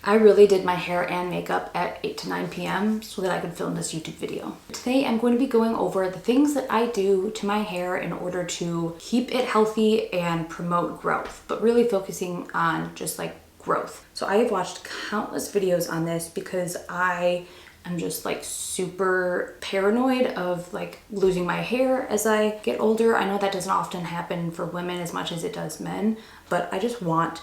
I really did my hair and makeup at 8 to 9 p.m. so that I could film this YouTube video. Today I'm going to be going over the things that I do to my hair in order to keep it healthy and promote growth, but really focusing on just like growth. So I have watched countless videos on this because I'm just like super paranoid of like losing my hair as I get older. I know that doesn't often happen for women as much as it does men, but I just want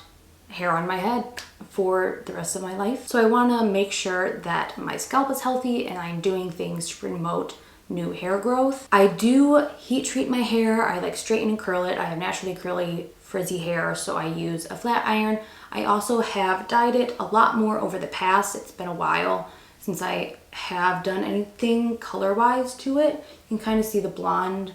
hair on my head for the rest of my life. So I want to make sure that my scalp is healthy and I'm doing things to promote new hair growth. I do heat treat my hair. I like straighten and curl it. I have naturally curly frizzy hair, so I use a flat iron. I also have dyed it a lot more over the past. It's been a while since I have done anything color-wise to it. You can kind of see the blonde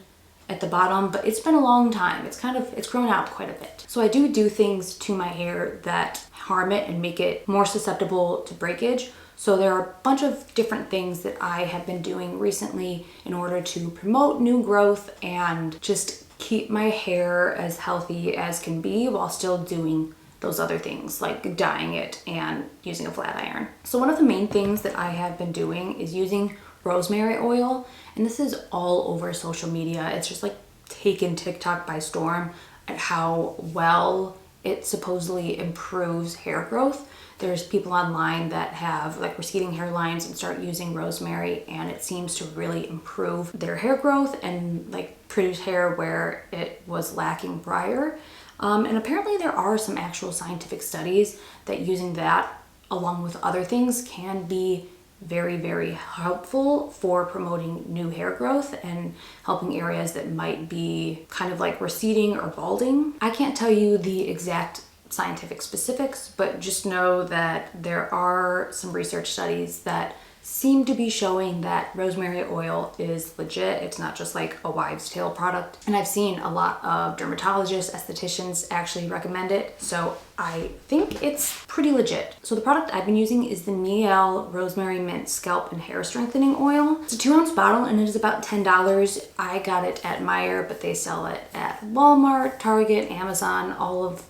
at the bottom, but it's been a long time. It's grown out quite a bit. So I do things to my hair that harm it and make it more susceptible to breakage. So there are a bunch of different things that I have been doing recently in order to promote new growth and just keep my hair as healthy as can be while still doing those other things like dyeing it and using a flat iron. So one of the main things that I have been doing is using rosemary oil, and this is all over social media. It's just like taken TikTok by storm at how well it supposedly improves hair growth. There's people online that have like receding hairlines and start using rosemary, and it seems to really improve their hair growth and like produce hair where it was lacking prior. And apparently there are some actual scientific studies that using that along with other things can be very, very helpful for promoting new hair growth and helping areas that might be kind of like receding or balding. I can't tell you the exact scientific specifics, but just know that there are some research studies that seem to be showing that rosemary oil is legit. It's not just like a wives' tale product. And I've seen a lot of dermatologists, estheticians actually recommend it. So I think it's pretty legit. So the product I've been using is the Miel Rosemary Mint Scalp and Hair Strengthening Oil. It's a 2-ounce bottle and it is about $10. I got it at Meijer, but they sell it at Walmart, Target, Amazon, all of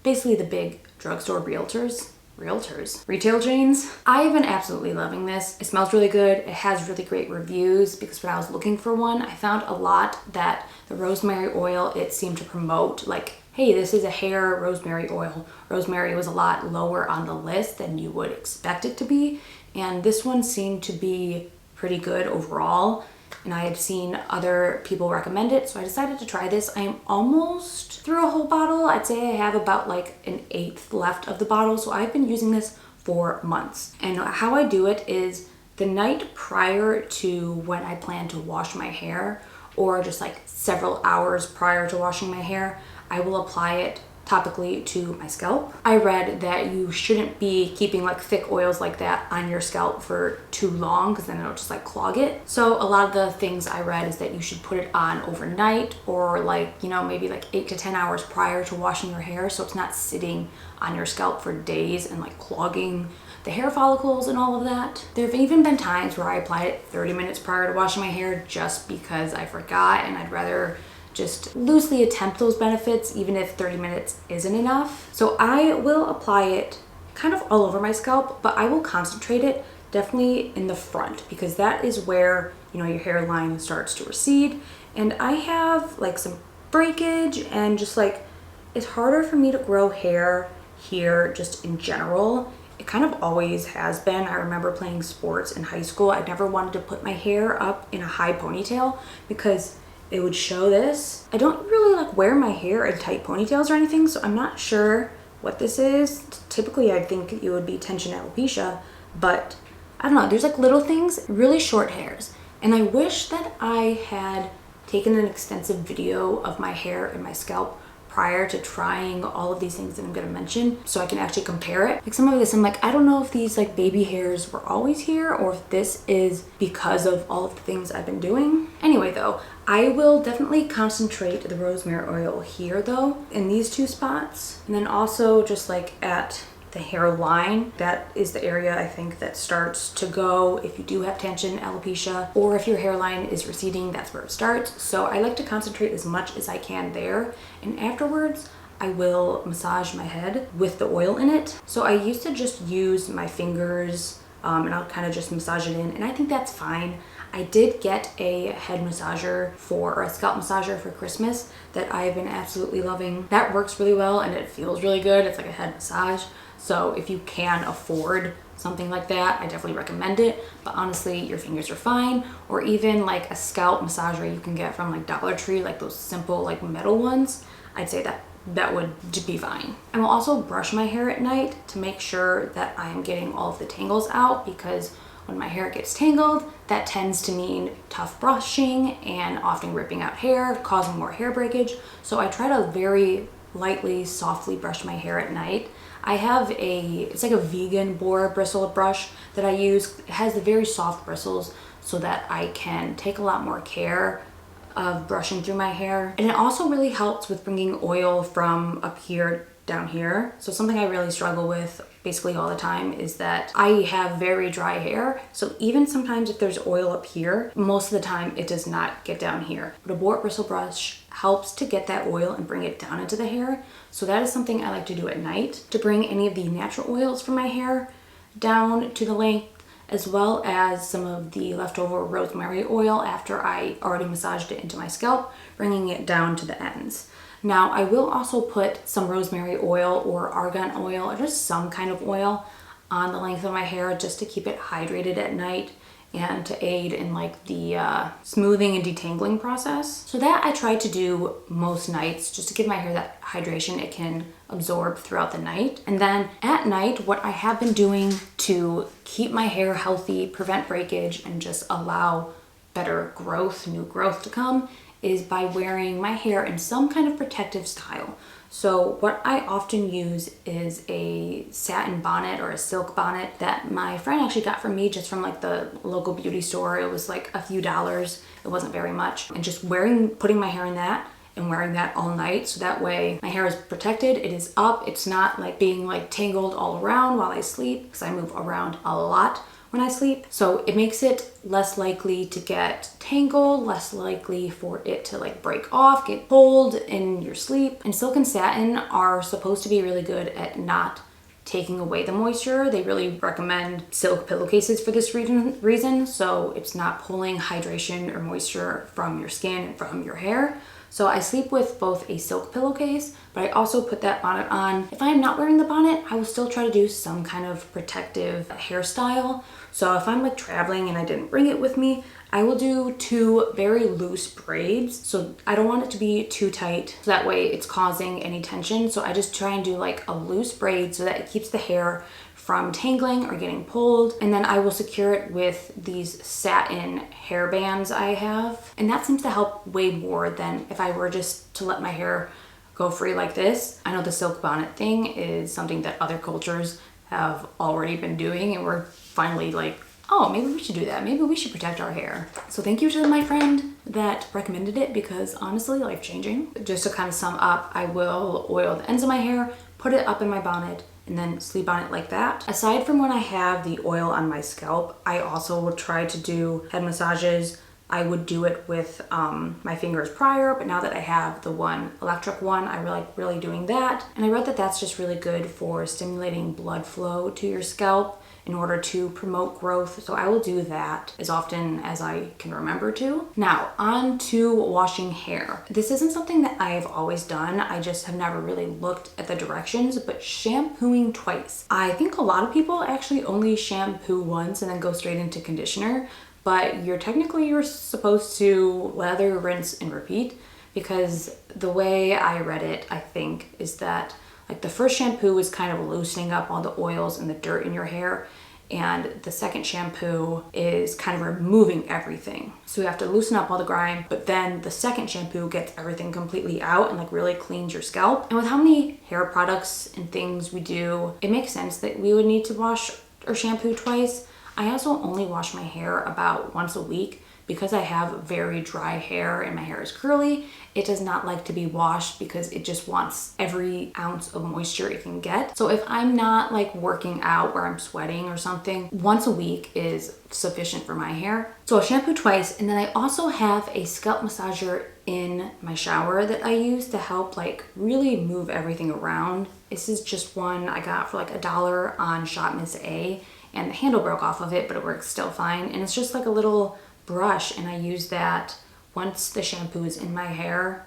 basically the big drugstore retail chains. I've been absolutely loving this. It smells really good. It has really great reviews because when I was looking for one, I found a lot that the rosemary oil, it seemed to promote like, hey, this is a hair rosemary oil. Rosemary was a lot lower on the list than you would expect it to be. And this one seemed to be pretty good overall. And I had seen other people recommend it, so I decided to try this. I am almost through a whole bottle. I'd say I have about like an 1/8 left of the bottle, so I've been using this for months. And how I do it is the night prior to when I plan to wash my hair, or just like several hours prior to washing my hair, I will apply it topically to my scalp. I read that you shouldn't be keeping like thick oils like that on your scalp for too long because then it'll just like clog it. So a lot of the things I read is that you should put it on overnight or like, you know, maybe like 8 to 10 hours prior to washing your hair so it's not sitting on your scalp for days and like clogging the hair follicles and all of that. There have even been times where I applied it 30 minutes prior to washing my hair just because I forgot, and I'd rather just loosely attempt those benefits even if 30 minutes isn't enough. So I will apply it kind of all over my scalp, but I will concentrate it definitely in the front because that is where, you know, your hairline starts to recede. And I have like some breakage and just like it's harder for me to grow hair here just in general. It kind of always has been. I remember playing sports in high school. I never wanted to put my hair up in a high ponytail because it would show this. I don't really like wear my hair in tight ponytails or anything, so I'm not sure what this is. Typically I think it would be tension alopecia, but I don't know, there's like little things, really short hairs. And I wish that I had taken an extensive video of my hair and my scalp prior to trying all of these things that I'm gonna mention so I can actually compare it. Like some of this, I'm like, I don't know if these like baby hairs were always here or if this is because of all of the things I've been doing. Anyway though, I will definitely concentrate the rosemary oil here though, in these two spots. And then also just like at the hairline. That is the area I think that starts to go if you do have tension alopecia, or if your hairline is receding, that's where it starts. So I like to concentrate as much as I can there, and afterwards I will massage my head with the oil in it. So I used to just use my fingers and I'll kind of just massage it in, and I think that's fine. I did get a head massager or a scalp massager for Christmas that I've been absolutely loving. That works really well and it feels really good. It's like a head massage. So if you can afford something like that, I definitely recommend it. But honestly, your fingers are fine. Or even like a scalp massager you can get from like Dollar Tree, like those simple like metal ones. I'd say that would be fine. I will also brush my hair at night to make sure that I'm getting all of the tangles out, because when my hair gets tangled, that tends to mean tough brushing and often ripping out hair, causing more hair breakage. So I try to very lightly, softly brush my hair at night. I have it's like a vegan boar bristle brush that I use. It has the very soft bristles so that I can take a lot more care of brushing through my hair. And it also really helps with bringing oil from up here down here. So something I really struggle with basically all the time is that I have very dry hair. So even sometimes if there's oil up here, most of the time it does not get down here. But a boar bristle brush helps to get that oil and bring it down into the hair. So that is something I like to do at night, to bring any of the natural oils from my hair down to the length, as well as some of the leftover rosemary oil after I already massaged it into my scalp, bringing it down to the ends. Now, I will also put some rosemary oil or argan oil or just some kind of oil on the length of my hair just to keep it hydrated at night and to aid in like the smoothing and detangling process. So that I try to do most nights just to give my hair that hydration it can absorb throughout the night. And then at night, what I have been doing to keep my hair healthy, prevent breakage, and just allow better growth, new growth to come, is by wearing my hair in some kind of protective style. So what I often use is a satin bonnet or a silk bonnet that my friend actually got for me just from like the local beauty store. It was like a few dollars. It wasn't very much. And just putting my hair in that and wearing that all night. So that way my hair is protected. It is up. It's not like being like tangled all around while I sleep, because I move around a lot when I sleep. So it makes it less likely to get tangled, less likely for it to like break off, get pulled in your sleep. And silk and satin are supposed to be really good at not taking away the moisture. They really recommend silk pillowcases for this reason. So it's not pulling hydration or moisture from your skin and from your hair. So I sleep with both a silk pillowcase, but I also put that bonnet on. If I'm not wearing the bonnet, I will still try to do some kind of protective hairstyle. So if I'm like traveling and I didn't bring it with me, I will do 2 very loose braids. So I don't want it to be too tight, so that way it's causing any tension. So I just try and do like a loose braid so that it keeps the hair from tangling or getting pulled. And then I will secure it with these satin hair bands I have. And that seems to help way more than if I were just to let my hair go free like this. I know the silk bonnet thing is something that other cultures have already been doing, and we're finally like, oh, maybe we should do that. Maybe we should protect our hair. So thank you to my friend that recommended it, because honestly, life-changing. Just to kind of sum up, I will oil the ends of my hair, put it up in my bonnet, and then sleep on it like that. Aside from when I have the oil on my scalp, I also will try to do head massages. I would do it with my fingers prior, but now that I have the electric one, I really doing that. And I read that that's just really good for stimulating blood flow to your scalp in order to promote growth. So I will do that as often as I can remember to. Now, on to washing hair. This isn't something that I've always done. I just have never really looked at the directions, but shampooing twice. I think a lot of people actually only shampoo once and then go straight into conditioner, but you're supposed to lather, rinse, and repeat, because the way I read it, I think, is that like the first shampoo is kind of loosening up all the oils and the dirt in your hair, and the second shampoo is kind of removing everything. So you have to loosen up all the grime, but then the second shampoo gets everything completely out and like really cleans your scalp. And with how many hair products and things we do, it makes sense that we would need to wash or shampoo twice. I also only wash my hair about once a week because I have very dry hair and my hair is curly. It does not like to be washed because it just wants every ounce of moisture it can get. So if I'm not like working out where I'm sweating or something, once a week is sufficient for my hair. So I'll shampoo twice, and then I also have a scalp massager in my shower that I use to help like really move everything around. This is just one I got for like $1 on Shop Miss A, and the handle broke off of it, but it works still fine. And it's just like a little brush, and I use that once the shampoo is in my hair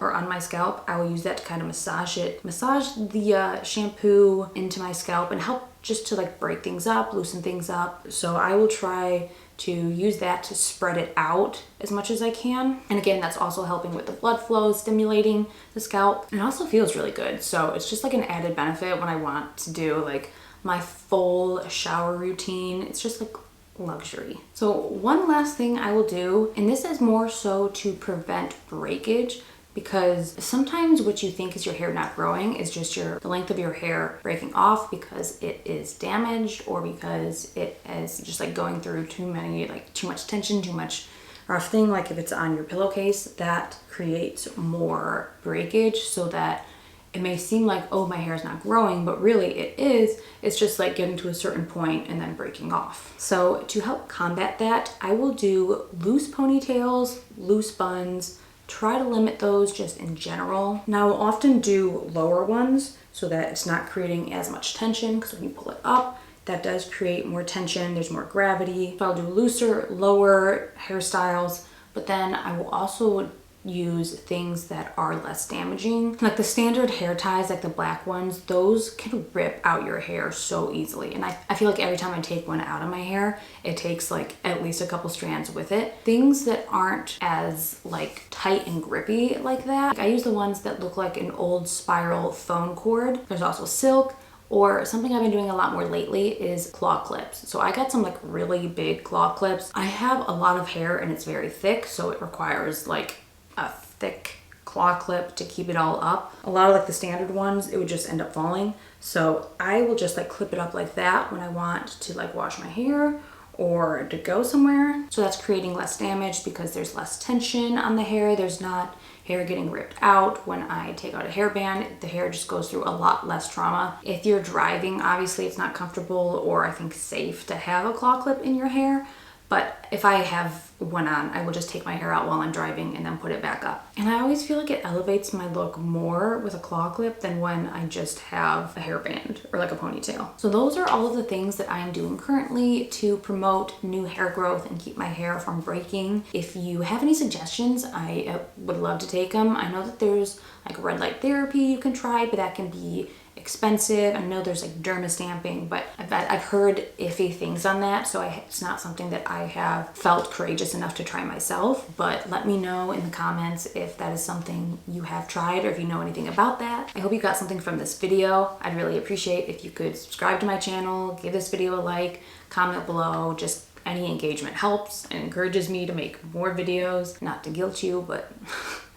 or on my scalp. I will use that to kind of massage the shampoo into my scalp and help just to like break things up, loosen things up. So I will try to use that to spread it out as much as I can. And again, that's also helping with the blood flow, stimulating the scalp. And it also feels really good. So it's just like an added benefit when I want to do like my full shower routine. It's just like luxury. So one last thing I will do, and this is more so to prevent breakage, because sometimes what you think is your hair not growing is just the length of your hair breaking off because it is damaged, or because it is just like going through too much tension, too much rough thing. Like if it's on your pillowcase, that creates more breakage, so that it may seem like, oh, my hair is not growing, but really it is. It's just like getting to a certain point and then breaking off. So to help combat that, I will do loose ponytails, loose buns, try to limit those just in general. Now I'll often do lower ones so that it's not creating as much tension, because when you pull it up, that does create more tension, there's more gravity. So I'll do looser, lower hairstyles, but then I will also use things that are less damaging. Like the standard hair ties, like the black ones, those can rip out your hair so easily. And I feel like every time I take one out of my hair, it takes like at least a couple strands with it. Things that aren't as like tight and grippy like that, I use the ones that look like an old spiral phone cord. There's also silk, or something I've been doing a lot more lately is claw clips. So I got some like really big claw clips. I have a lot of hair and it's very thick, so it requires like a thick claw clip to keep it all up. A lot of like the standard ones, it would just end up falling. So I will just like clip it up like that when I want to like wash my hair or to go somewhere. So that's creating less damage because there's less tension on the hair. There's not hair getting ripped out. When I take out a hairband, the hair just goes through a lot less trauma. If you're driving, obviously it's not comfortable or I think safe to have a claw clip in your hair. But if I have one on, I will just take my hair out while I'm driving and then put it back up. And I always feel like it elevates my look more with a claw clip than when I just have a hairband or like a ponytail. So those are all of the things that I'm doing currently to promote new hair growth and keep my hair from breaking. If you have any suggestions, I would love to take them. I know that there's like red light therapy you can try, but that can be expensive. I know there's like derma stamping, but I've heard iffy things on that, so it's not something that I have felt courageous enough to try myself. But let me know in the comments if that is something you have tried or if you know anything about that. I hope you got something from this video. I'd really appreciate if you could subscribe to my channel, give this video a like, comment below. Just any engagement helps and encourages me to make more videos. Not to guilt you, but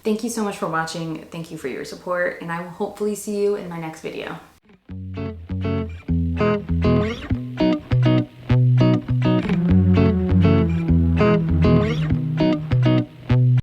thank you so much for watching. Thank you for your support, and I will hopefully see you in my next video.